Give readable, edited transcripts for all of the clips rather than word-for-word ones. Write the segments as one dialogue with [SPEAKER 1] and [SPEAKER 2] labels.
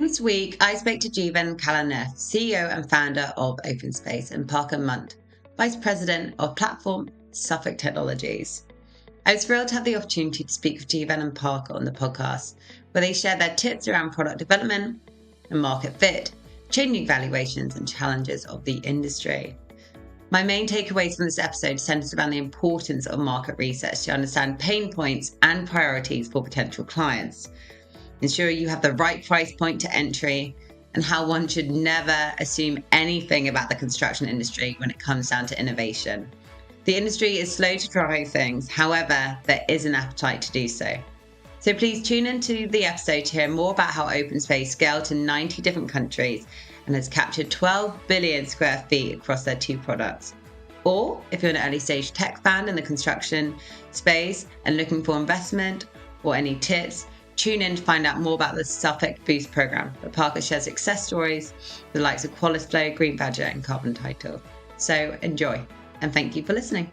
[SPEAKER 1] This week, I spoke to Jeevan Kalanithi, CEO and founder of OpenSpace and Parker Mundt, Vice President of Platform, Suffolk Technologies. I was thrilled to have the opportunity to speak with Jeevan and Parker on the podcast, where they share their tips around product development and market fit, changing valuations and challenges of the industry. My main takeaways from this episode centered around the importance of market research to understand pain points and priorities for potential clients, ensure you have the right price point to entry, and how one should never assume anything about the construction industry when it comes down to innovation. The industry is slow to try things, however, there is an appetite to do so. So please tune into the episode to hear more about how OpenSpace scaled to 90 different countries and has captured 12 billion square feet across their two products. Or if you're an early stage tech fan in the construction space and looking for investment or any tips, tune in to find out more about the Suffolk Boost Program, where Parker shares success stories with the likes of QualisFlow, Green Badger, and Carbon Title. So enjoy, and thank you for listening.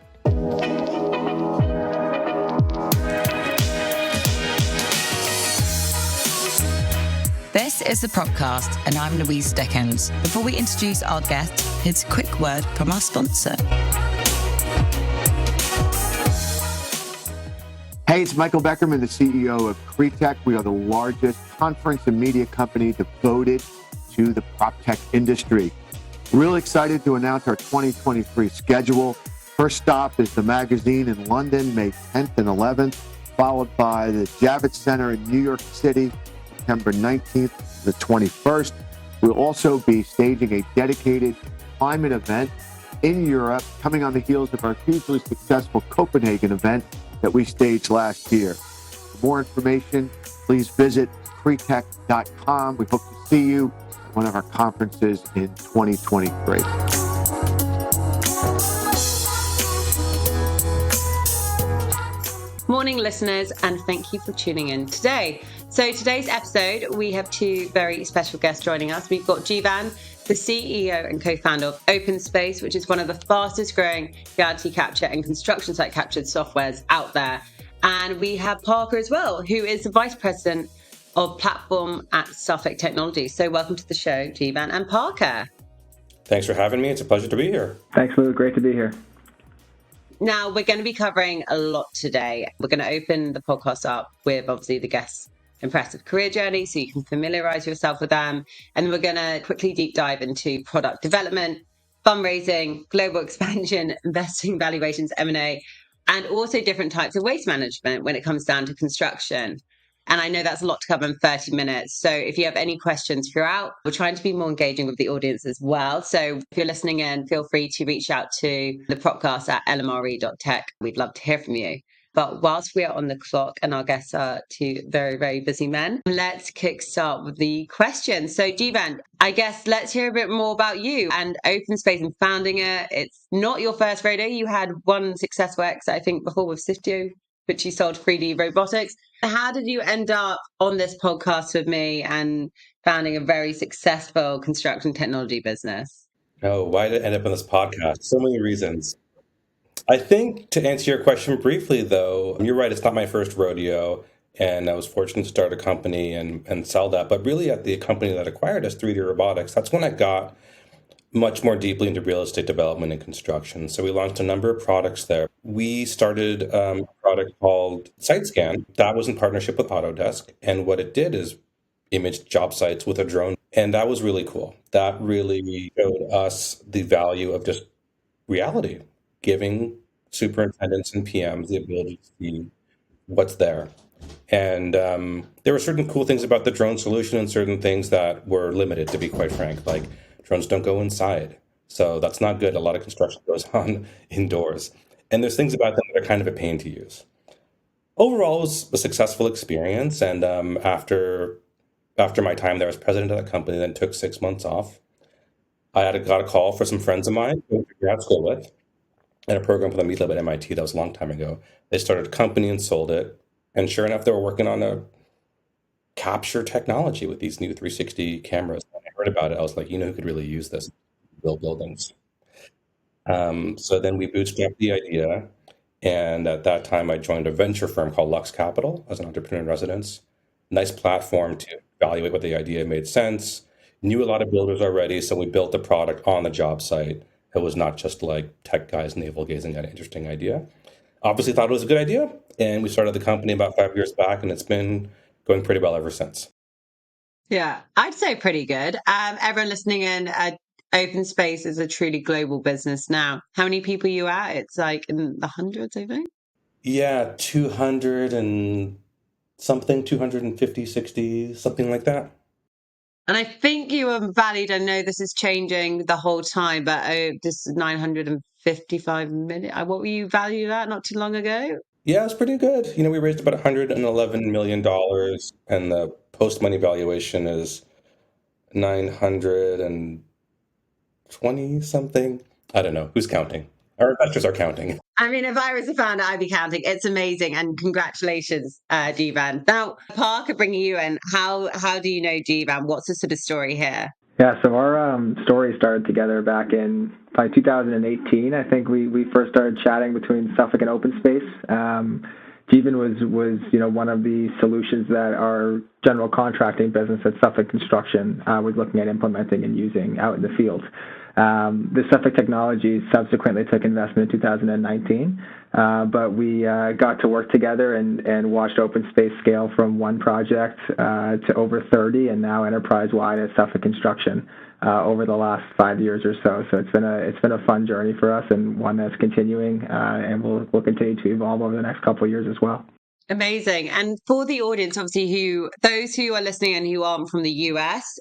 [SPEAKER 2] This is the Propcast, and I'm Louisa Dickins. Before we introduce our guest, here's a quick word from our sponsor.
[SPEAKER 3] Hey, it's Michael Beckerman, the CEO of Cretech. We are the largest conference and media company devoted to the prop tech industry. Really excited to announce our 2023 schedule. First stop is the magazine in London, May 10th and 11th, followed by the Javits Center in New York City, September 19th to the 21st. We'll also be staging a dedicated climate event in Europe, coming on the heels of our hugely successful Copenhagen event that we staged last year. For more information, please visit cretech.com. We hope to see you at one of our conferences in 2023.
[SPEAKER 1] Morning, listeners, and thank you for tuning in today. So today's episode, we have two very special guests joining us. We've got Jeevan, the CEO and co-founder of OpenSpace, which is one of the fastest growing reality capture and construction site capture softwares out there. And we have Parker as well, who is the Vice President of Platform at Suffolk Technologies. So welcome to the show, Jeevan and Parker.
[SPEAKER 4] Thanks for having me. It's a pleasure to be here.
[SPEAKER 5] Thanks, Lou. Great to be here.
[SPEAKER 1] Now, we're going to be covering a lot today. We're going to open the podcast up with, obviously, the guests' impressive career journey, so you can familiarize yourself with them. And we're going to quickly deep dive into product development, fundraising, global expansion, investing valuations, M&A, and also different types of waste management when it comes down to construction. And I know that's a lot to cover in 30 minutes. So if you have any questions throughout, we're trying to be more engaging with the audience as well. So if you're listening in, feel free to reach out to the Propcast at LMRE.tech. We'd love to hear from you. But whilst we are on the clock and our guests are two very, very busy men, let's kickstart with the questions. So Jeevan, I guess let's hear a bit more about you and OpenSpace and founding it. It's not your first rodeo. You had one successful exit, I think, before with Siftio, which you sold 3D robotics. How did you end up on this podcast with me and founding a very successful construction technology business?
[SPEAKER 4] Oh, why did I end up on this podcast? So many reasons. I think to answer your question briefly, though, you're right, it's not my first rodeo, and I was fortunate to start a company and sell that. But really at the company that acquired us, 3D Robotics, that's when I got much more deeply into real estate development and construction. So we launched a number of products there. We started a product called SiteScan. That was in partnership with Autodesk. And what it did is imaged job sites with a drone. And that was really cool. That really showed us the value of just reality, giving superintendents and PMs the ability to see what's there. And there were certain cool things about the drone solution and certain things that were limited, to be quite frank, like drones don't go inside. So that's not good. A lot of construction goes on indoors. And there's things about them that are kind of a pain to use. Overall, it was a successful experience. And after my time there as president of that company, then took 6 months off, I got a call for some friends of mine who I went to grad school with in a program called Meet Lab at MIT. That was a long time ago. They started a company and sold it. And sure enough, they were working on a capture technology with these new 360 cameras. When I heard about it, I was like, who could really use this? Build buildings. So then we bootstrapped the idea. And at that time, I joined a venture firm called Lux Capital as an entrepreneur in residence. Nice platform to evaluate whether the idea made sense. Knew a lot of builders already, so we built the product on the job site. It was not just like tech guys navel gazing at an interesting idea. Obviously thought it was a good idea, and we started the company about 5 years back, and it's been going pretty well ever since.
[SPEAKER 1] Yeah, I'd say pretty good. Everyone listening in, OpenSpace is a truly global business now. How many people are you at? It's like in the hundreds, I think.
[SPEAKER 4] Yeah, 200 and something, 250, 60, something like that.
[SPEAKER 1] And I think you were valued, I know this is changing the whole time, but this is 955 million. What were you valued at not too long ago?
[SPEAKER 4] Yeah, it's pretty good. We raised about $111 million, and the post-money valuation is 920 something. I don't know. Who's counting? Our investors are counting.
[SPEAKER 1] I mean, if I was a founder, I'd be counting. It's amazing, and congratulations, Jeevan. Now, Parker, bringing you in, how do you know Jeevan? What's the sort of story here?
[SPEAKER 5] Yeah, so our story started together back in probably 2018. I think we first started chatting between Suffolk and OpenSpace. Jeevan was one of the solutions that our general contracting business at Suffolk Construction was looking at implementing and using out in the field. The Suffolk Technologies subsequently took investment in 2019, but we got to work together and watched OpenSpace scale from one project to over 30, and now enterprise-wide at Suffolk Construction over the last 5 years or so. So it's been a fun journey for us, and one that's continuing, and will continue to evolve over the next couple of years as well.
[SPEAKER 1] Amazing. And for the audience, obviously, those who are listening and who aren't from the US,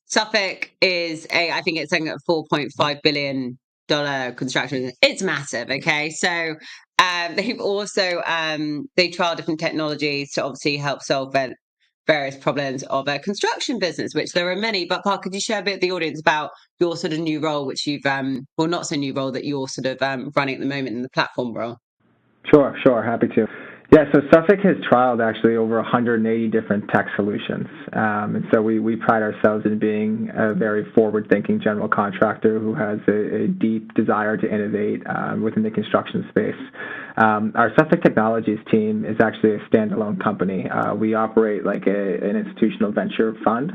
[SPEAKER 1] Suffolk is I think it's a $4.5 billion construction. It's massive. Okay. So, they've also, they trial different technologies to obviously help solve various problems of a construction business, which there are many. But Park, could you share a bit with the audience about your sort of new role, which you've, well, not so new role that you're sort of, running at the moment in the platform role?
[SPEAKER 5] Sure. Happy to. Yeah, so Suffolk has trialed actually over 180 different tech solutions. And so we pride ourselves in being a very forward-thinking general contractor who has a deep desire to innovate within the construction space. Our Suffolk Technologies team is actually a standalone company. We operate like an institutional venture fund,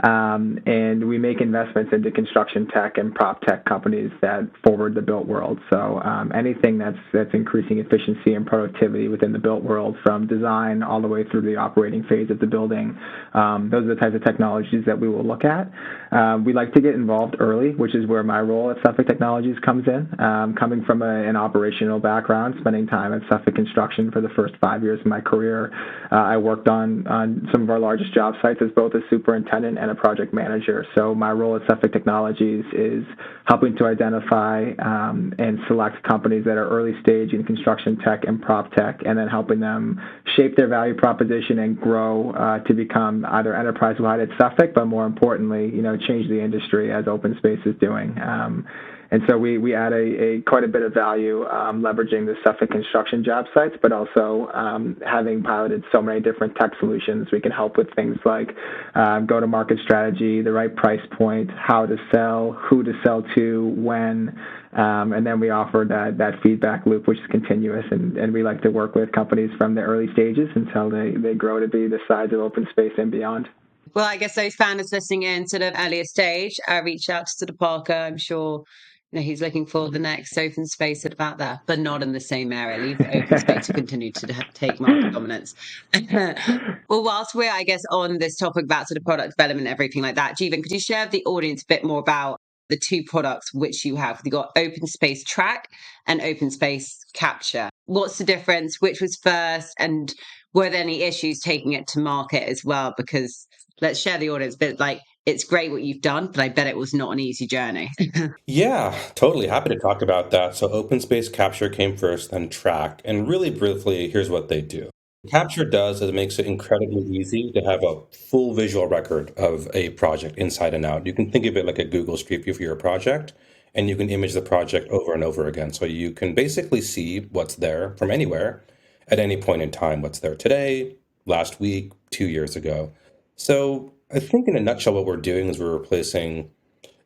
[SPEAKER 5] and we make investments into construction tech and prop tech companies that forward the built world. So anything that's increasing efficiency and productivity within the built world, from design all the way through the operating phase of the building, those are the types of technologies that we will look at. We like to get involved early, which is where my role at Suffolk Technologies comes in. Coming from an operational background, spending time at Suffolk Construction for the first 5 years of my career, I worked on some of our largest job sites as both a superintendent and a project manager. So my role at Suffolk Technologies is helping to identify and select companies that are early stage in construction tech and prop tech, and then helping them shape their value proposition and grow to become either enterprise-wide at Suffolk, but more importantly, change the industry as OpenSpace is doing. And so we add quite a bit of value leveraging the Suffolk construction job sites, but also having piloted so many different tech solutions, we can help with things like go-to-market strategy, the right price point, how to sell, who to sell to, when, and then we offer that feedback loop, which is continuous, and we like to work with companies from the early stages until they grow to be the size of OpenSpace and beyond.
[SPEAKER 1] Well, I guess those founders listening in sort of earlier stage, reach out to sort of Parker. I'm sure he's looking for the next OpenSpace at about that, but not in the same area. Leave OpenSpace to continue to take market dominance. Well, whilst we're, I guess, on this topic about sort of product development and everything like that, Jeevan, could you share with the audience a bit more about the two products which you have? You've got OpenSpace Track and OpenSpace Capture. What's the difference? Which was first? And were there any issues taking it to market as well? Because let's share the audience, but it's great what you've done, but I bet it was not an easy journey.
[SPEAKER 4] Yeah, totally. Happy to talk about that. So OpenSpace Capture came first, then Track. And really briefly, here's what they do. Capture does is it makes it incredibly easy to have a full visual record of a project inside and out. You can think of it like a Google Street View for your project, and you can image the project over and over again. So you can basically see what's there from anywhere at any point in time, what's there today, last week, 2 years ago. So I think in a nutshell, what we're doing is we're replacing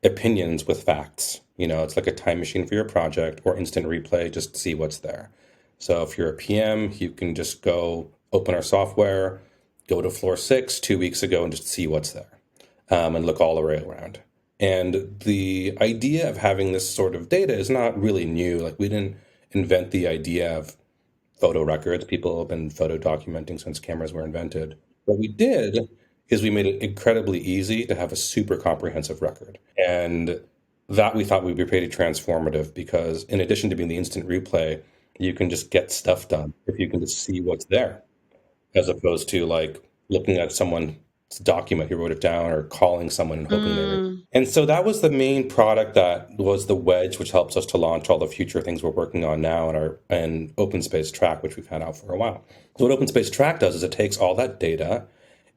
[SPEAKER 4] opinions with facts. It's like a time machine for your project, or instant replay, just see what's there. So if you're a PM, you can just go open our software, go to floor 6 2 weeks ago and just see what's there, and look all the way around. And the idea of having this sort of data is not really new. Like, we didn't invent the idea of photo records. People have been photo documenting since cameras were invented. What we did is we made it incredibly easy to have a super comprehensive record. And that we thought would be pretty transformative, because in addition to being the instant replay, you can just get stuff done if you can just see what's there, as opposed to like looking at someone's document who wrote it down, or calling someone and hoping they were. And so that was the main product that was the wedge, which helps us to launch all the future things we're working on now in our OpenSpace Track, which we've had out for a while. So what OpenSpace Track does is it takes all that data,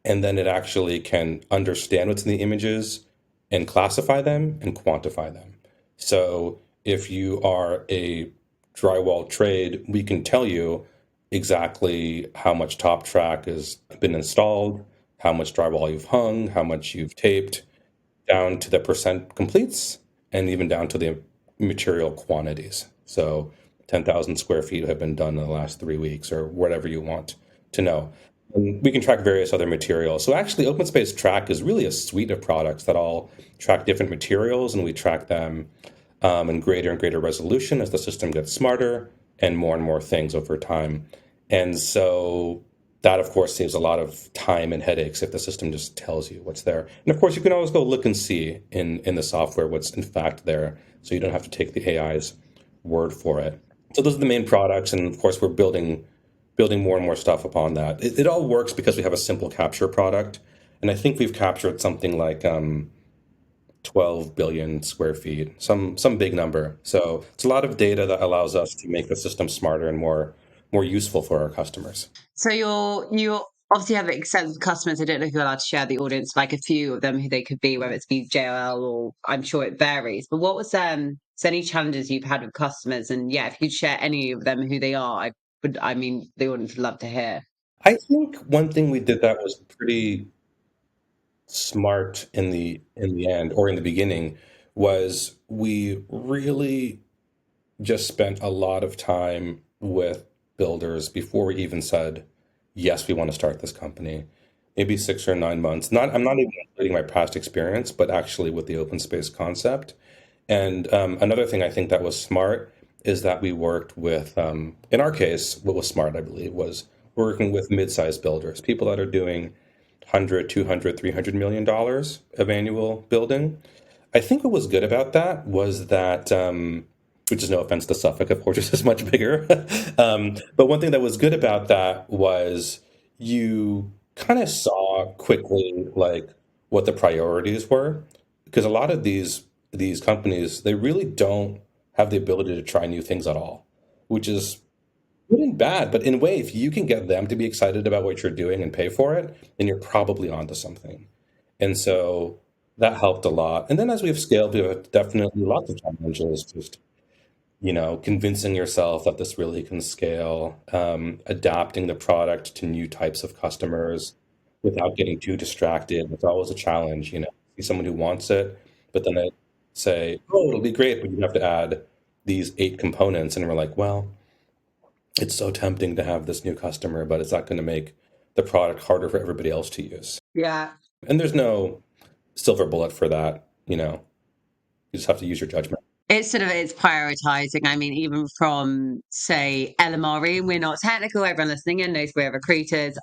[SPEAKER 4] and then it actually can understand what's in the images and classify them and quantify them. So if you are a drywall trade, we can tell you exactly how much top track has been installed, how much drywall you've hung, how much you've taped, down to the percent completes, and even down to the material quantities. So 10,000 square feet have been done in the last 3 weeks, or whatever you want to know. And we can track various other materials. So actually, OpenSpace Track is really a suite of products that all track different materials, and we track them in greater and greater resolution as the system gets smarter, and more things over time. And so that, of course, saves a lot of time and headaches if the system just tells you what's there. And of course, you can always go look and see in the software what's in fact there, so you don't have to take the AI's word for it. So those are the main products, and of course, we're building more and more stuff upon that. It all works because we have a simple capture product, and I think we've captured something like 12 billion square feet, some big number. So it's a lot of data that allows us to make the system smarter and more useful for our customers.
[SPEAKER 1] So you obviously have extensive customers. I don't know if you're allowed to share the audience, like a few of them who they could be, whether it's be JLL, or I'm sure it varies. But what was any challenges you've had with customers? And yeah, if you could share any of them, who they are, the audience would love to hear.
[SPEAKER 4] I think one thing we did that was pretty smart in the end, or in the beginning, was we really just spent a lot of time with builders before we even said, yes, we want to start this company. Maybe 6 or 9 months. I'm not even including my past experience, but actually with the open space concept. And another thing I think that was smart is that we worked with, in our case, what was smart, I believe, was working with mid-sized builders, people that are doing 100, 200, 300 million dollars of annual building. I think what was good about that was that, which is no offense to Suffolk, of course, this is much bigger. But one thing that was good about that was you kind of saw quickly like what the priorities were, because a lot of these companies, they really don't have the ability to try new things at all, which is good and bad. But in a way, if you can get them to be excited about what you're doing and pay for it, then you're probably onto something. And so that helped a lot. And then as we've scaled, we have definitely lots of challenges, just convincing yourself that this really can scale, adapting the product to new types of customers without getting too distracted. It's always a challenge, see someone who wants it, but then they say, oh, it'll be great, but you have to add these 8 components. And we're like, well, it's so tempting to have this new customer, but it's not going to make the product harder for everybody else to use.
[SPEAKER 1] Yeah.
[SPEAKER 4] And there's no silver bullet for that, You just have to use your judgment.
[SPEAKER 1] It's prioritizing. I mean, even from, say, LMRE, we're not technical. Everyone listening in knows we're recruiters.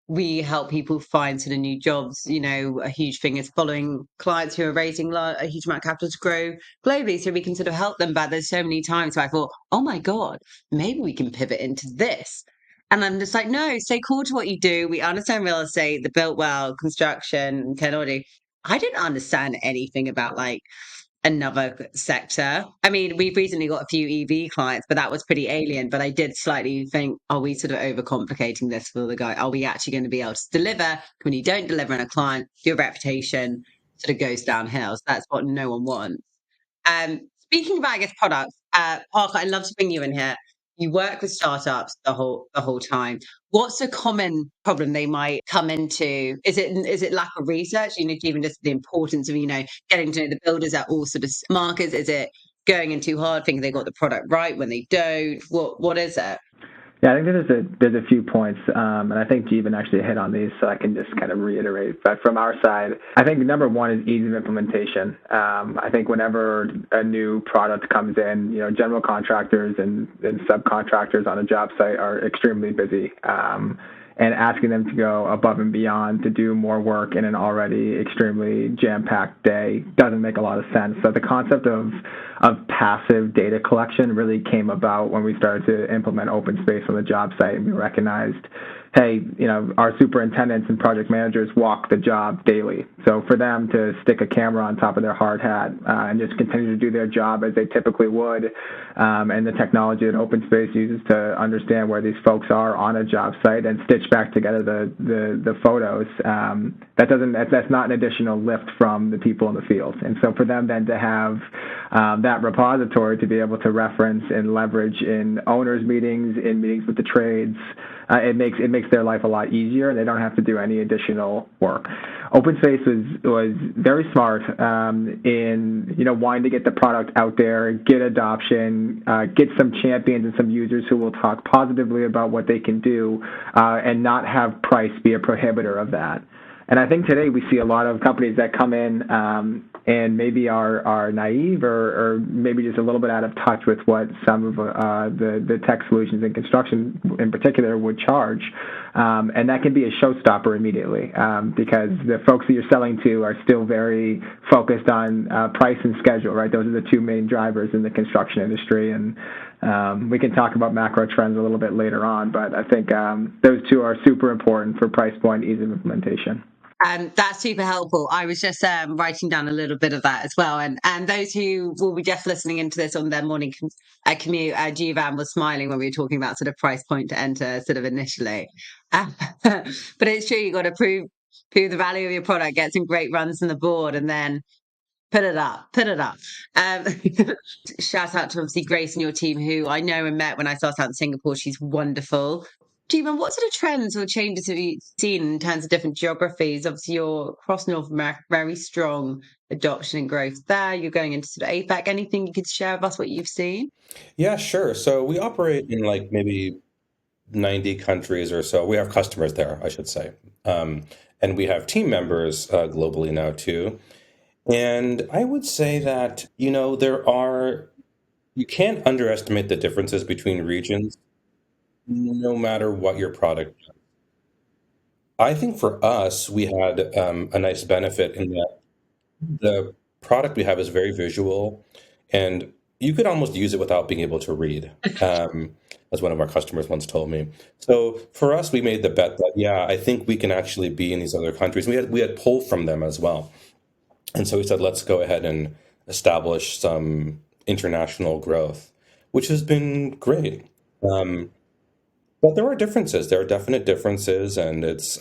[SPEAKER 1] We help people find sort of new jobs. A huge thing is following clients who are raising a huge amount of capital to grow globally, so we can sort of help them. But there's so many times where I thought, oh my God, maybe we can pivot into this. And I'm just like, no, stay cool to what you do. We understand real estate, the built well, construction, technology. I didn't understand anything about like another sector. I mean, we've recently got a few EV clients, but that was pretty alien. But I did slightly think, are we sort of overcomplicating this for the guy? Are we actually going to be able to deliver? When you don't deliver on a client, your reputation sort of goes downhill. So that's what no one wants. Speaking about, I guess, products, Parker, I'd love to bring you in here. You work with startups the whole time. What's a common problem they might come into? Is it lack of research? Even just the importance of getting to know the builders at all sort of markets. Is it going in too hard, thinking they got the product right when they don't? What is it?
[SPEAKER 5] Yeah, I think there's a few points, and I think Jeevan actually hit on these, so I can just kind of reiterate. But from our side, I think number one is ease of implementation. I think whenever a new product comes in, general contractors and subcontractors on a job site are extremely busy. And asking them to go above and beyond to do more work in an already extremely jam-packed day doesn't make a lot of sense. So the concept of passive data collection really came about when we started to implement OpenSpace on the job site, and we recognized, hey, our superintendents and project managers walk the job daily. So for them to stick a camera on top of their hard hat and just continue to do their job as they typically would, and the technology that OpenSpace uses to understand where these folks are on a job site and stitch back together the photos, that's not an additional lift from the people in the field. And so for them then to have that repository to be able to reference and leverage in owners' meetings, in meetings with the trades, it makes their life a lot easier, and they don't have to do any additional work. OpenSpace was very smart in wanting to get the product out there, get adoption, get some champions and some users who will talk positively about what they can do, and not have price be a prohibitor of that. And I think today we see a lot of companies that come in and maybe are naive or maybe just a little bit out of touch with what some of the tech solutions in construction in particular would charge. And that can be a showstopper immediately because the folks that you're selling to are still very focused on price and schedule, right? Those are the two main drivers in the construction industry. And we can talk about macro trends a little bit later on, but I think those two are super important for price point, ease of implementation.
[SPEAKER 1] That's super helpful. I was just writing down a little bit of that as well. And those who will be just listening into this on their morning commute, Jeevan was smiling when we were talking about sort of price point to enter sort of initially. But it's true, you've got to prove the value of your product, get some great runs on the board, and then put it up. Shout out to obviously Grace and your team, who I know and met when I started out in Singapore. She's wonderful. Jeevan, what sort of trends or changes have you seen in terms of different geographies? Obviously, you're across North America, very strong adoption and growth there. You're going into sort of APAC. Anything you could share with us what you've seen?
[SPEAKER 4] Yeah, sure. So we operate in like maybe 90 countries or so. We have customers there, I should say. And we have team members globally now too. And I would say that, you can't underestimate the differences between regions, no matter what your product is. I think for us, we had a nice benefit in that the product we have is very visual, and you could almost use it without being able to read, as one of our customers once told me. So for us, we made the bet that, yeah, I think we can actually be in these other countries. We had pull from them as well. And so we said, let's go ahead and establish some international growth, which has been great. But there are differences. There are definite differences, and it's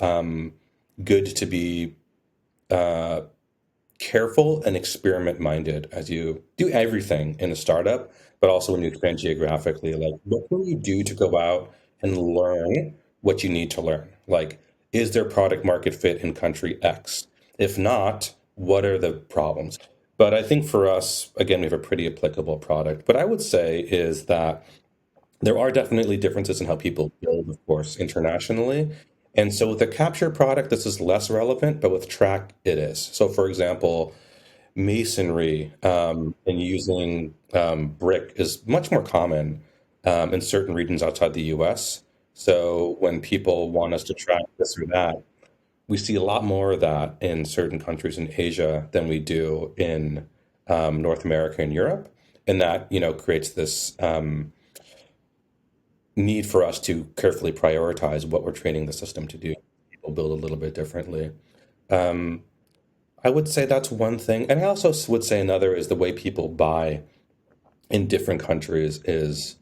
[SPEAKER 4] good to be careful and experiment-minded as you do everything in a startup, but also when you expand geographically. Like, what can you do to go out and learn what you need to learn? Like, is there product market fit in country X? If not, what are the problems? But I think for us, again, we have a pretty applicable product. What I would say is that there are definitely differences in how people build, of course, internationally. And so with the capture product, this is less relevant, but with track, it is. So for example, masonry and using brick is much more common in certain regions outside the US. So when people want us to track this or that, we see a lot more of that in certain countries in Asia than we do in North America and Europe. And that, creates this need for us to carefully prioritize what we're training the system to do. People build a little bit differently. I would say that's one thing. And I also would say another is the way people buy in different countries is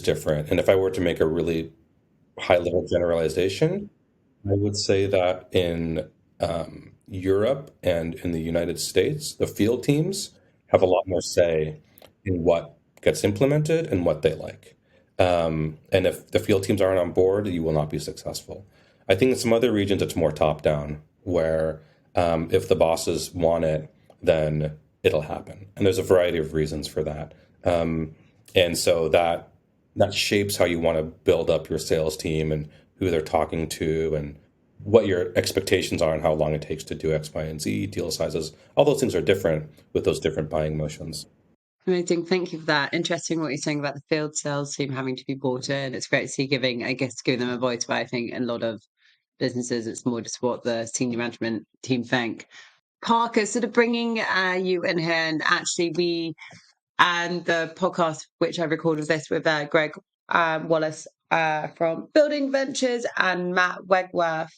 [SPEAKER 4] different. And if I were to make a really high level generalization, I would say that in Europe and in the United States, the field teams have a lot more say in what gets implemented and what they like. And if the field teams aren't on board, you will not be successful. I think in some other regions, it's more top down, where if the bosses want it, then it'll happen. And there's a variety of reasons for that. And so that that shapes how you want to build up your sales team and who they're talking to and what your expectations are and how long it takes to do X, Y, and Z, deal sizes. All those things are different with those different buying motions.
[SPEAKER 1] Amazing. Thank you for that. Interesting what you're saying about the field sales team having to be brought in. It's great to see giving them a voice, but I think in a lot of businesses, it's more just what the senior management team think. Parker, sort of bringing you in here, and actually and the podcast, which I recorded this with Greg Wallace from Building Ventures and Matt Wegworth.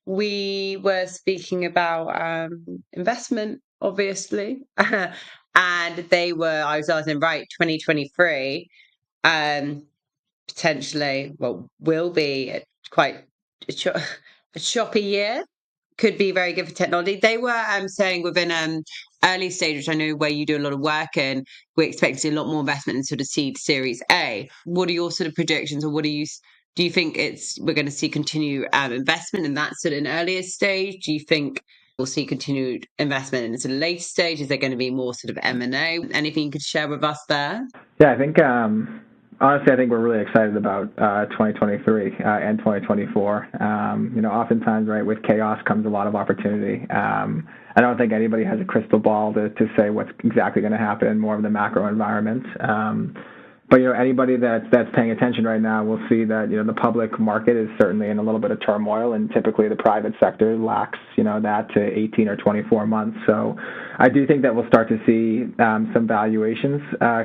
[SPEAKER 1] We were speaking about investment, obviously, and I was asking, right, 2023 potentially, will be quite a choppy year. Could be very good for technology. They were saying within early stage, which I know where you do a lot of work in, we expect to see a lot more investment in sort of seed Series A. What are your sort of predictions, or do you think we're going to see continued investment in that sort of an earlier stage? Do you think we'll see continued investment in the sort of later stage? Is there going to be more sort of M&A? Anything you could share with us there?
[SPEAKER 5] Yeah, I think honestly, I think we're really excited about 2023 and 2024. Oftentimes, right, with chaos comes a lot of opportunity. I don't think anybody has a crystal ball to say what's exactly going to happen in more of the macro environment. But anybody that's paying attention right now will see that the public market is certainly in a little bit of turmoil, and typically the private sector lacks that to 18 or 24 months. So I do think that we'll start to see some valuations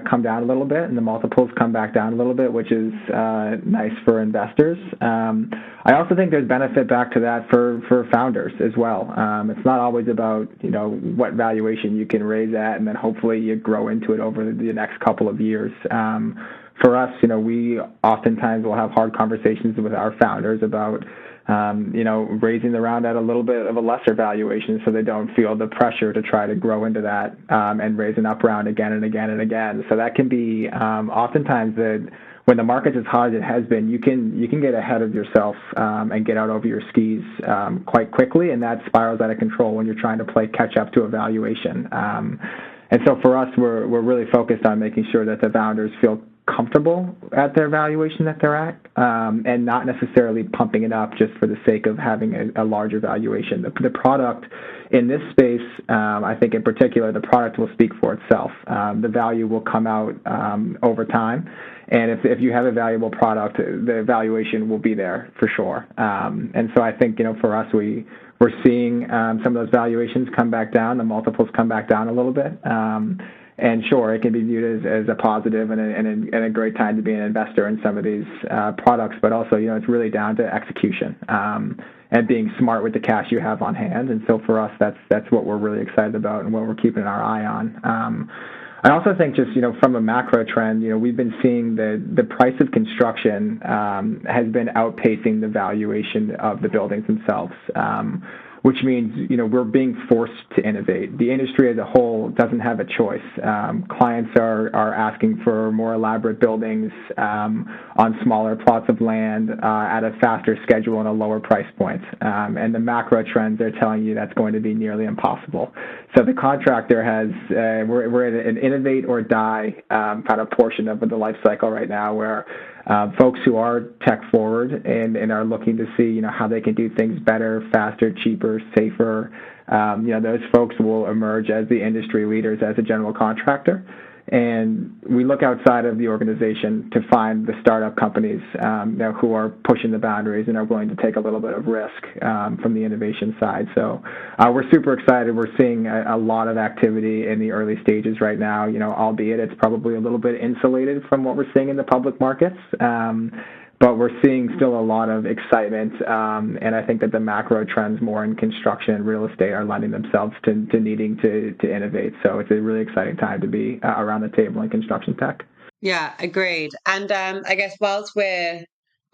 [SPEAKER 5] come down a little bit, and the multiples come back down a little bit, which is nice for investors. I also think there's benefit back to that for founders as well. It's not always about what valuation you can raise at, and then hopefully you grow into it over the next couple of years. For us, we oftentimes will have hard conversations with our founders about raising the round at a little bit of a lesser valuation, so they don't feel the pressure to try to grow into that and raise an up round again and again and again. So that can be oftentimes that when the market's as hard as it has been, you can get ahead of yourself and get out over your skis quite quickly, and that spirals out of control when you're trying to play catch up to a valuation. And so for us, we're really focused on making sure that the founders feel comfortable at their valuation that they're at, and not necessarily pumping it up just for the sake of having a larger valuation. The product in this space, I think in particular, the product will speak for itself. The value will come out over time, and if you have a valuable product, the valuation will be there for sure. And so I think for us, we're seeing some of those valuations come back down, the multiples come back down a little bit. And sure, it can be viewed as a positive and a great time to be an investor in some of these products, but also, it's really down to execution and being smart with the cash you have on hand. And so for us, that's what we're really excited about and what we're keeping our eye on. I also think just, from a macro trend, we've been seeing the price of construction has been outpacing the valuation of the buildings themselves. Which means, we're being forced to innovate. The industry as a whole doesn't have a choice. Clients are asking for more elaborate buildings on smaller plots of land at a faster schedule and a lower price point. And the macro trends, they're telling you that's going to be nearly impossible. So the contractor we're at an innovate or die kind of portion of the life cycle right now, where folks who are tech forward and are looking to see, how they can do things better, faster, cheaper, safer, those folks will emerge as the industry leaders as a general contractor. And we look outside of the organization to find the startup companies who are pushing the boundaries and are willing to take a little bit of risk from the innovation side. So we're super excited. We're seeing a lot of activity in the early stages right now, albeit it's probably a little bit insulated from what we're seeing in the public markets. But we're seeing still a lot of excitement, and I think that the macro trends more in construction and real estate are lending themselves to needing to innovate. So it's a really exciting time to be around the table in construction tech.
[SPEAKER 1] Yeah, agreed. And I guess whilst we're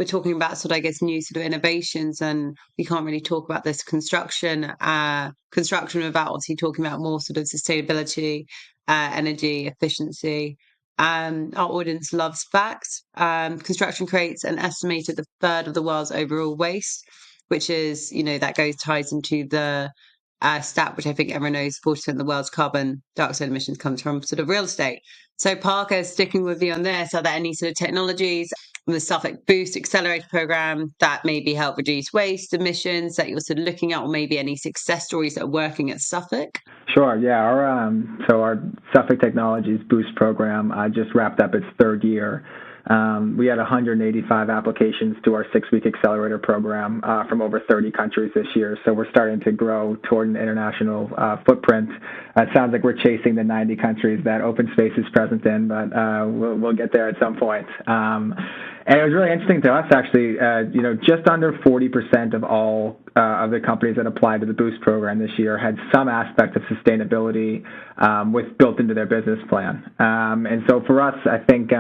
[SPEAKER 1] talking about new sort of innovations, and we can't really talk about this construction without obviously talking about more sort of sustainability, energy efficiency. Our audience loves facts. Construction creates an estimated a third of the world's overall waste, which is, that ties into the stat, which I think everyone knows, 40% of the world's carbon dioxide emissions comes from sort of real estate. So Parker, sticking with you on this, are there any sort of technologies from the Suffolk Boost Accelerator Program that maybe help reduce waste emissions that you're sort of looking at, or maybe any success stories that are working at Suffolk?
[SPEAKER 5] Sure. Yeah. Our Suffolk Technologies Boost program just wrapped up its third year. We had 185 applications to our 6-week accelerator program from over 30 countries this year. So we're starting to grow toward an international footprint. It sounds like we're chasing the 90 countries that OpenSpace is present in, but we'll get there at some point. And it was really interesting to us, actually. Just under 40% of all of the companies that applied to the Boost program this year had some aspect of sustainability built into their business plan. And so for us, I think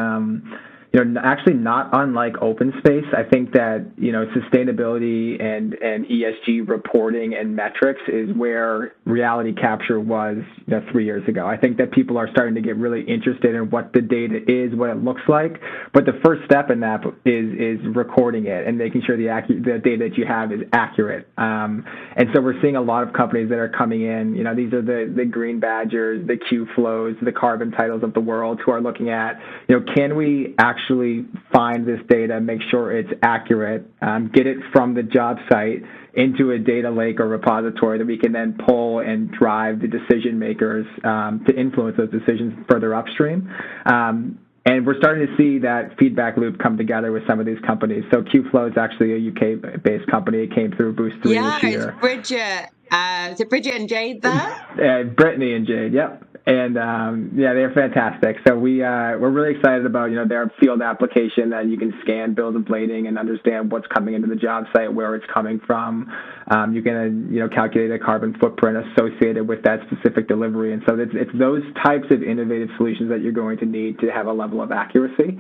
[SPEAKER 5] actually not unlike OpenSpace, I think that, sustainability and ESG reporting and metrics is where reality capture was 3 years ago. I think that people are starting to get really interested in what the data is, what it looks like. But the first step in that is recording it and making sure the data that you have is accurate. And so we're seeing a lot of companies that are coming in. These are the Green Badgers, the Q-Flows, the Carbon Titles of the world who are looking at, can we actually find this data, make sure it's accurate, get it from the job site into a data lake or repository that we can then pull and drive the decision makers to influence those decisions further upstream. And we're starting to see that feedback loop come together with some of these companies. So Qflow is actually a UK-based company. It came through Boost 3 this year.
[SPEAKER 1] Yeah, it's Bridget. Is it Bridget and Jade there?
[SPEAKER 5] Brittany and Jade, yep. And they're fantastic. So we're really excited about their field application that you can scan bills of lading and understand what's coming into the job site, where it's coming from. You can calculate a carbon footprint associated with that specific delivery. And so it's those types of innovative solutions that you're going to need to have a level of accuracy.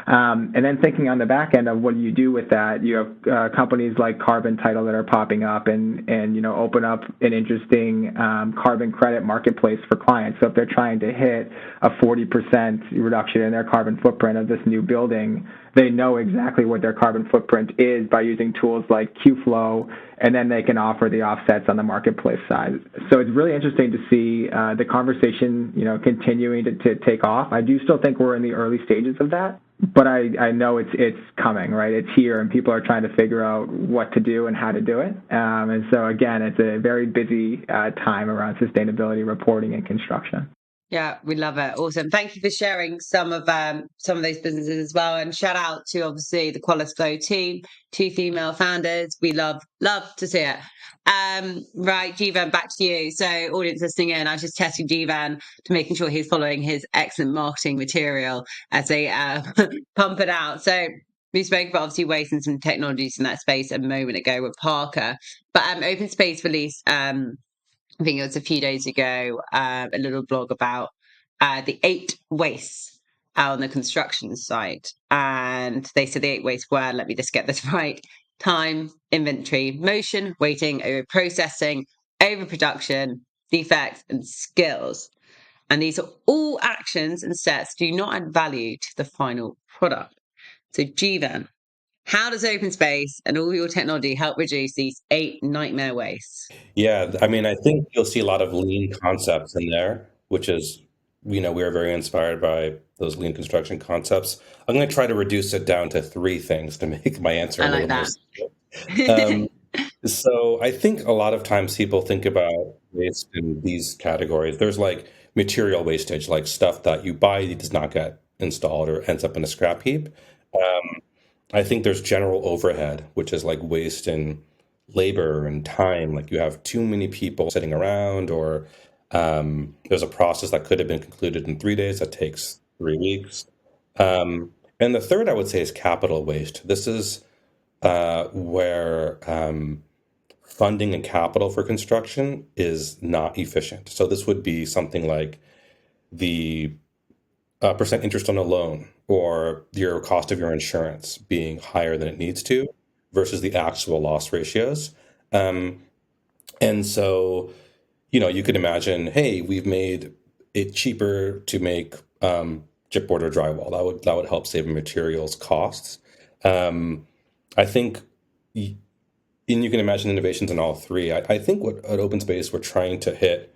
[SPEAKER 5] And then thinking on the back end of what do you do with that, you have companies like Carbon Title that are popping up and open up an interesting carbon credit marketplace for clients. So if they're trying to hit a 40% reduction in their carbon footprint of this new building, they know exactly what their carbon footprint is by using tools like Qflow, and then they can offer the offsets on the marketplace side. So it's really interesting to see the conversation, continuing to take off. I do still think we're in the early stages of that, but I know it's coming, right? It's here, and people are trying to figure out what to do and how to do it. And so, again, it's a very busy time around sustainability reporting and construction.
[SPEAKER 1] Yeah, we love it. Awesome. Thank you for sharing some of those businesses as well. And shout out to obviously the QualisFlow team, 2 female founders. We love to see it. Right, Jeevan, back to you. So audience listening in, I was just testing Jeevan to making sure he's following his excellent marketing material as they pump it out. So we spoke about obviously waste and some technologies in that space a moment ago with Parker. But OpenSpace released I think it was a few days ago, a little blog about the 8 wastes on the construction site. And they said the 8 wastes were, let me just get this right: time, inventory, motion, waiting, over processing, overproduction, defects, and skills. And these are all actions and steps do not add value to the final product. So Jeevan, how does OpenSpace and all your technology help reduce these 8 nightmare wastes?
[SPEAKER 4] Yeah, I mean, I think you'll see a lot of lean concepts in there, which is, we are very inspired by those lean construction concepts. I'm going to try to reduce it down to 3 things to make my answer a little more simple. So I think a lot of times people think about waste in these categories. There's like material wastage, like stuff that you buy that does not get installed or ends up in a scrap heap. I think there's general overhead, which is like waste in labor and time. Like you have too many people sitting around, or there's a process that could have been concluded in 3 days that takes 3 weeks. And the third I would say is capital waste. This is where funding and capital for construction is not efficient. So this would be something like the percent interest on a loan, or your cost of your insurance being higher than it needs to versus the actual loss ratios. And so, you could imagine, hey, we've made it cheaper to make chipboard or drywall. That would help save materials costs. I think, and you can imagine innovations in all 3. I think what at OpenSpace we're trying to hit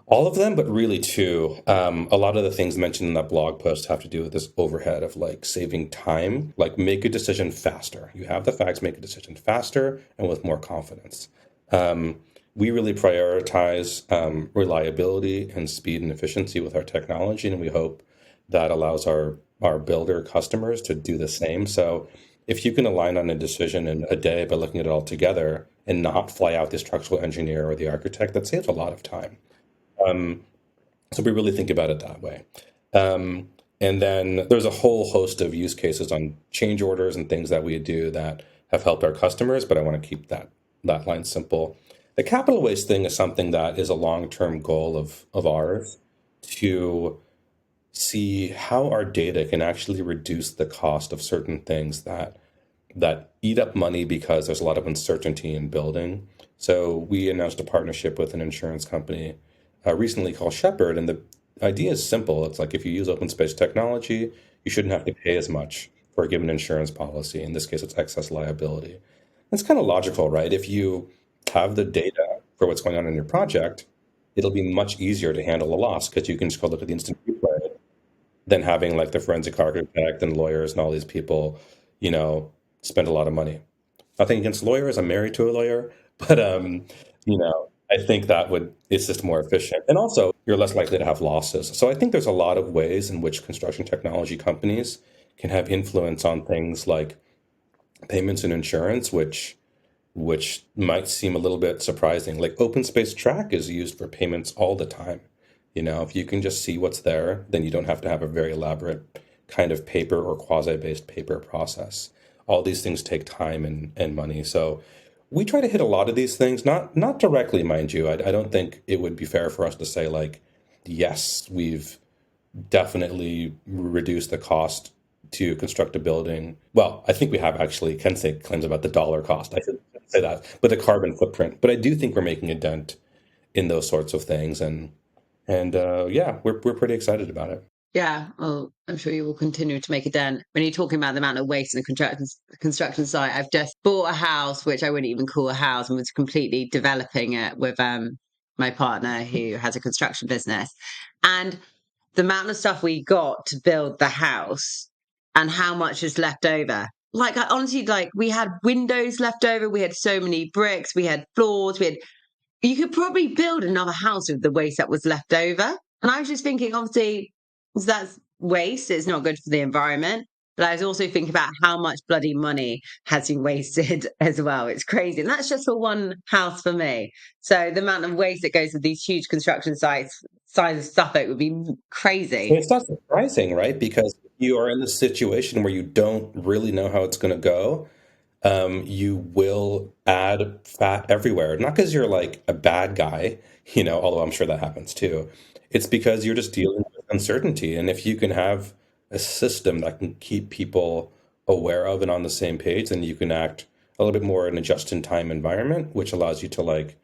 [SPEAKER 4] All of them, but really two. A lot of the things mentioned in that blog post have to do with this overhead of like saving time, like make a decision faster. You have the facts, make a decision faster and with more confidence. We really prioritize reliability and speed and efficiency with our technology, and we hope that allows our builder customers to do the same. So if you can align on a decision in a day by looking at it all together and not fly out the structural engineer or the architect, that saves a lot of time. So we really think about it that way. And then there's a whole host of use cases on change orders and things that we do that have helped our customers, but I want to keep that line simple. The capital waste thing is something that is a long-term goal of ours, to see how our data can actually reduce the cost of certain things that eat up money because there's a lot of uncertainty in building. So we announced a partnership with an insurance company recently called Shepherd, and the idea is simple. It's like if you use OpenSpace technology, you shouldn't have to pay as much for a given insurance policy. In this case, it's excess liability. It's kind of logical, right? If you have the data for what's going on in your project, it'll be much easier to handle a loss because you can just go look at the instant replay than having like the forensic architect and lawyers and all these people, spend a lot of money. Nothing against lawyers. I'm married to a lawyer, but I think it's just more efficient. And also you're less likely to have losses. So I think there's a lot of ways in which construction technology companies can have influence on things like payments and insurance, which might seem a little bit surprising. Like OpenSpace Track is used for payments all the time. If you can just see what's there, then you don't have to have a very elaborate kind of paper or quasi-based paper process. All these things take time and money. So we try to hit a lot of these things, not directly, mind you. I don't think it would be fair for us to say like, yes, we've definitely reduced the cost to construct a building. Well, I think we have actually. Can say claims about the dollar cost. I should say that, but the carbon footprint. But I do think we're making a dent in those sorts of things, and yeah, we're pretty excited about it.
[SPEAKER 1] Yeah, well, I'm sure you will continue to make a dent. When you're talking about the amount of waste in the construction site, I've just bought a house, which I wouldn't even call a house, and was completely developing it with my partner who has a construction business. And the amount of stuff we got to build the house and how much is left over. Like, I honestly, like, we had windows left over, we had so many bricks, we had floors, you could probably build another house with the waste that was left over. And I was just thinking, obviously, that's waste. It's not good for the environment. But I was also thinking about how much bloody money has been wasted as well. It's crazy. And that's just for one house for me. So the amount of waste that goes to these huge construction sites, size of Suffolk, would be crazy.
[SPEAKER 4] And it's not surprising, right? Because you are in this situation where you don't really know how it's going to go. You will add fat everywhere. Not because you're like a bad guy, although I'm sure that happens too. It's because you're just dealing with uncertainty. And if you can have a system that can keep people aware of and on the same page, then you can act a little bit more in a just-in-time environment, which allows you to like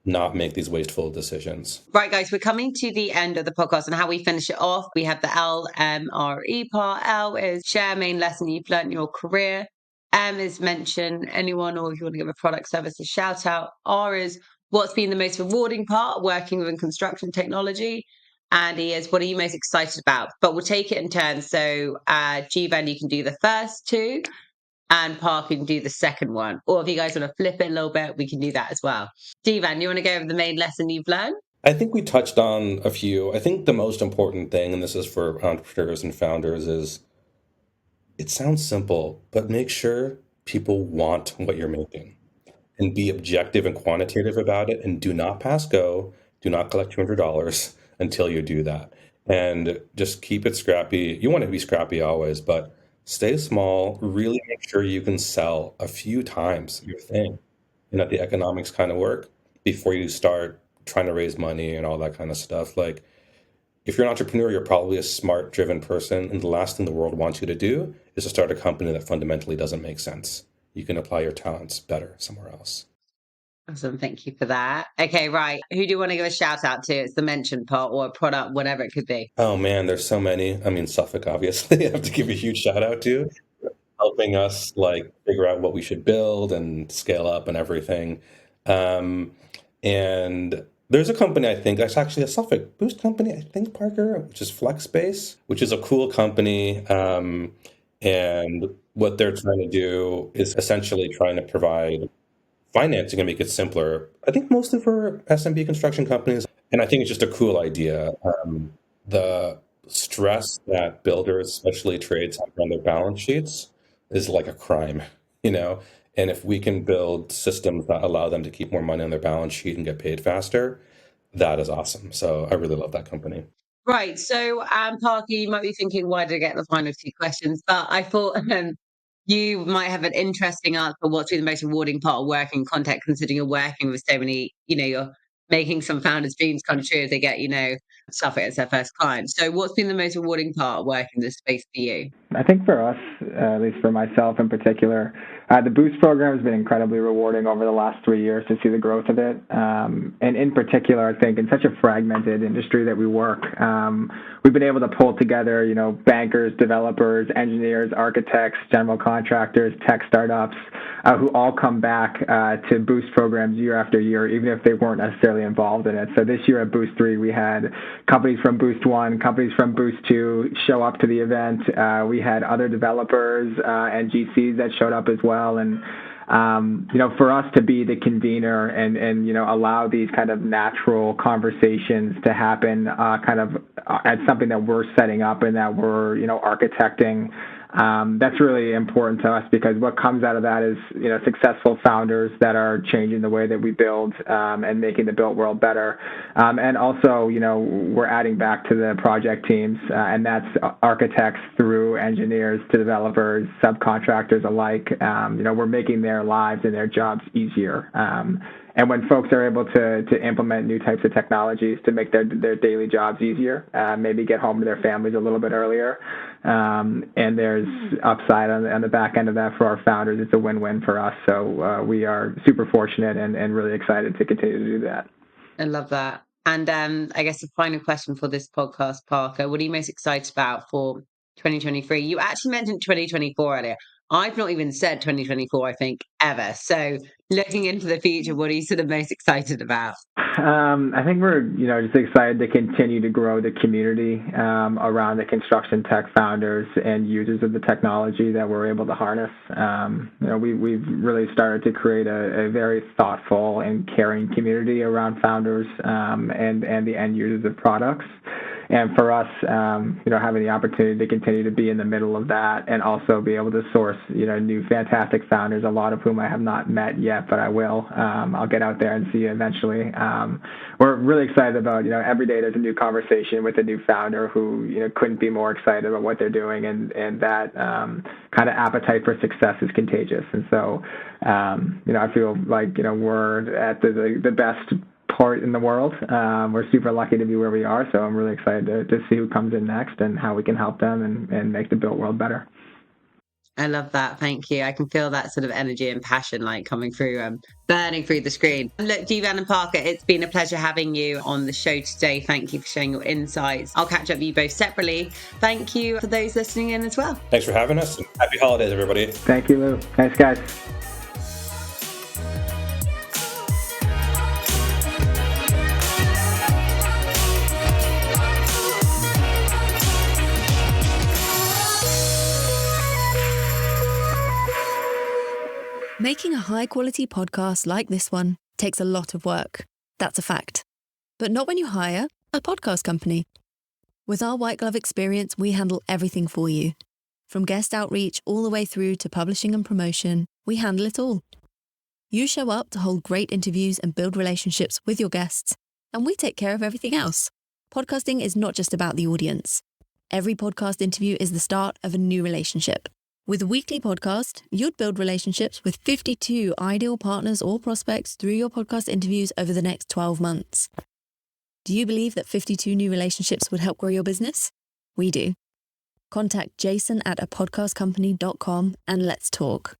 [SPEAKER 4] not make these wasteful decisions.
[SPEAKER 1] Right, guys, we're coming to the end of the podcast, and how we finish it off, we have the LMRE part. L is share main lesson you've learned in your career. M is mention anyone, or if you want to give a product, service, a shout out. R is what's been the most rewarding part working within construction technology. And E is what are you most excited about? But we'll take it in turns. So Jeevan, you can do the first two, and Parker can do the second one. Or if you guys want to flip it a little bit, we can do that as well. Jeevan, you want to go over the main lesson you've learned?
[SPEAKER 4] I think we touched on a few. I think the most important thing, and this is for entrepreneurs and founders, is it sounds simple, but make sure people want what you're making and be objective and quantitative about it, and do not pass go. Do not collect $200 until you do that. And just keep it scrappy. You want to be scrappy always, but stay small. Really make sure you can sell a few times your thing and that the economics kind of work before you start trying to raise money and all that kind of stuff. Like, if you're an entrepreneur, you're probably a smart, driven person, and the last thing the world wants you to do is to start a company that fundamentally doesn't make sense. You can apply your talents better somewhere else.
[SPEAKER 1] Awesome. Thank you for that. Okay, right. Who do you want to give a shout out to? It's the mention part or a product, whatever it could be.
[SPEAKER 4] Oh man, there's so many. I mean, Suffolk, obviously, I have to give a huge shout out to, helping us like figure out what we should build and scale up and everything. And There's a company, I think, that's actually a Suffolk Boost company, I think, Parker, which is FlexSpace, which is a cool company. And what they're trying to do is essentially trying to provide financing and make it simpler, I think mostly for SMB construction companies. And I think it's just a cool idea. The stress that builders, especially trades, have on their balance sheets is like a crime, you know? And if we can build systems that allow them to keep more money on their balance sheet and get paid faster, that is awesome. So I really love that company.
[SPEAKER 1] Right. So, Parker, you might be thinking, why did I get the final two questions? But I thought you might have an interesting answer for what's been the most rewarding part of working in contact, considering you're working with so many, you're making some founders' dreams come true as they get, Suffolk as their first client. So, what's been the most rewarding part of working in this space for you?
[SPEAKER 5] I think for us, at least for myself in particular, the Boost program has been incredibly rewarding over the last 3 years to see the growth of it. And in particular, I think in such a fragmented industry that we work, we've been able to pull together, bankers, developers, engineers, architects, general contractors, tech startups, who all come back to Boost programs year after year, even if they weren't necessarily involved in it. So this year at Boost 3, we had companies from Boost 1, companies from Boost 2 show up to the event. We had other developers and GCs that showed up as well. And, for us to be the convener and allow these kind of natural conversations to happen kind of at something that we're setting up and that we're, architecting, that's really important to us, because what comes out of that is, successful founders that are changing the way that we build and making the built world better. And also, we're adding back to the project teams, and that's architects through engineers to developers, subcontractors alike. We're making their lives and their jobs easier. And when folks are able to implement new types of technologies to make their daily jobs easier, maybe get home to their families a little bit earlier, and there's upside on the back end of that for our founders, it's a win-win for us. So we are super fortunate and really excited to continue to do that.
[SPEAKER 1] I love that. And I guess the final question for this podcast, Parker, what are you most excited about for 2023? You actually mentioned 2024 earlier. I've not even said 2024, I think, ever. So looking into the future, what are you sort of most excited about?
[SPEAKER 5] I think we're, just excited to continue to grow the community around the construction tech founders and users of the technology that we're able to harness. We've really started to create a very thoughtful and caring community around founders and the end users of products. And for us, having the opportunity to continue to be in the middle of that and also be able to source, new fantastic founders, a lot of whom I have not met yet, but I will. I'll get out there and see you eventually. We're really excited about, every day there's a new conversation with a new founder who, couldn't be more excited about what they're doing. And that kind of appetite for success is contagious. And so, I feel like, we're at the best part in the world. We're super lucky to be where we are, so I'm really excited to see who comes in next and how we can help them and make the built world better.
[SPEAKER 1] I love that. Thank you. I can feel that sort of energy and passion coming through, burning through the screen. Look, Jeevan and Parker, it's been a pleasure having you on the show today. Thank you for sharing your insights. I'll catch up with you both separately. Thank you for those listening in as well.
[SPEAKER 4] Thanks for having us. And happy holidays, everybody.
[SPEAKER 5] Thank you, Lou. Thanks, guys.
[SPEAKER 6] Making a high-quality podcast like this one takes a lot of work. That's a fact. But not when you hire a podcast company. With our white glove experience, we handle everything for you. From guest outreach all the way through to publishing and promotion, we handle it all. You show up to hold great interviews and build relationships with your guests, and we take care of everything else. Podcasting is not just about the audience. Every podcast interview is the start of a new relationship. With a weekly podcast, you'd build relationships with 52 ideal partners or prospects through your podcast interviews over the next 12 months. Do you believe that 52 new relationships would help grow your business? We do. Contact Jason at apodcastcompany.com and let's talk.